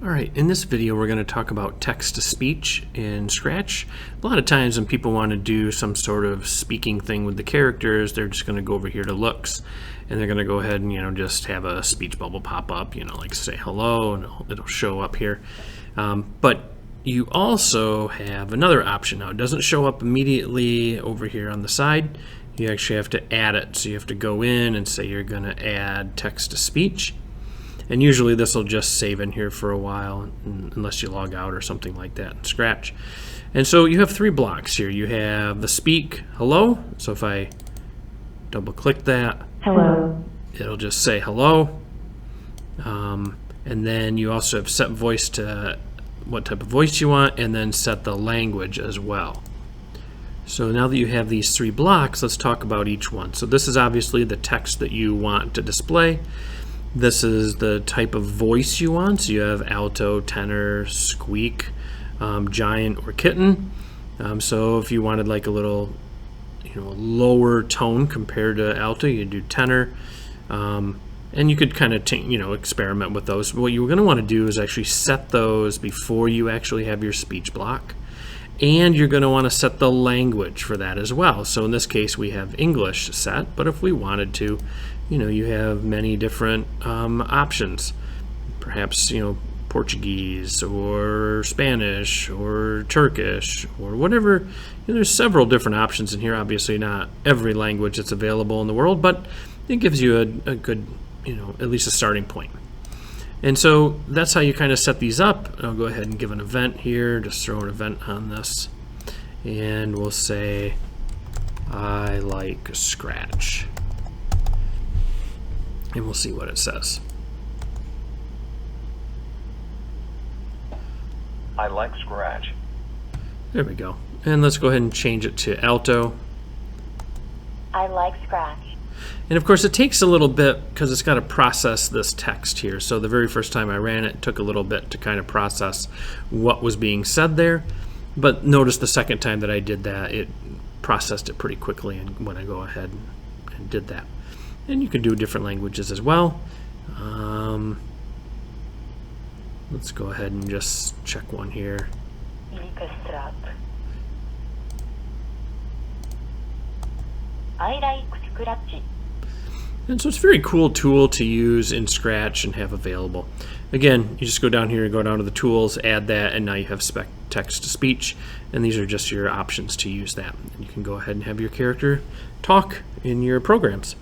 Alright, in this video we're going to talk about text-to-speech in Scratch. A lot of times when people want to do some sort of speaking thing with the characters, they're just going to go over here to looks and they're going to go ahead and just have a speech bubble pop up, like say hello, and it'll show up here. But you also have another option. Now it doesn't show up immediately over here on the side. You actually have to add it. So you have to go in and say you're going to add text-to-speech. And usually this will just save in here for a while unless you log out or something like that in Scratch. And so you have three blocks here. You have the speak hello. So if I double click that, hello, it'll just say hello. And then you also have set voice to what type of voice you want, and then set the language as well. So now that you have these three blocks, let's talk about each one. So this is obviously the text that you want to display. This is the type of voice you want. So you have alto, tenor, squeak, giant, or kitten. So if you wanted like a little lower tone compared to alto, you do tenor. And you could kind of experiment with those. What you're going to want to do is actually set those before you actually have your speech block. And you're going to want to set the language for that as well. So in this case we have English set, but if we wanted to, you have many different options. Perhaps Portuguese or Spanish or Turkish or whatever. There's several different options in here. Obviously not every language that's available in the world, but it gives you a good, at least a starting point. And so that's how you kind of set these up. I'll go ahead and give an event here, just throw an event on this. And we'll say, I like Scratch. And we'll see what it says. I like Scratch. There we go. And let's go ahead and change it to alto. I like Scratch. And of course it takes a little bit because it's got to process this text here. So the very first time I ran it, it took a little bit to kind of process what was being said there. But notice the second time that I did that, it processed it pretty quickly and when I go ahead and did that. And you can do different languages as well. Let's go ahead and just check one here. I like Scratch. And so it's a very cool tool to use in Scratch and have available. Again, you just go down here and go down to the tools, add that, and now you have spec text-to-speech, and these are just your options to use that. And you can go ahead and have your character talk in your programs.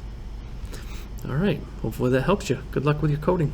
All right, hopefully that helps you. Good luck with your coding.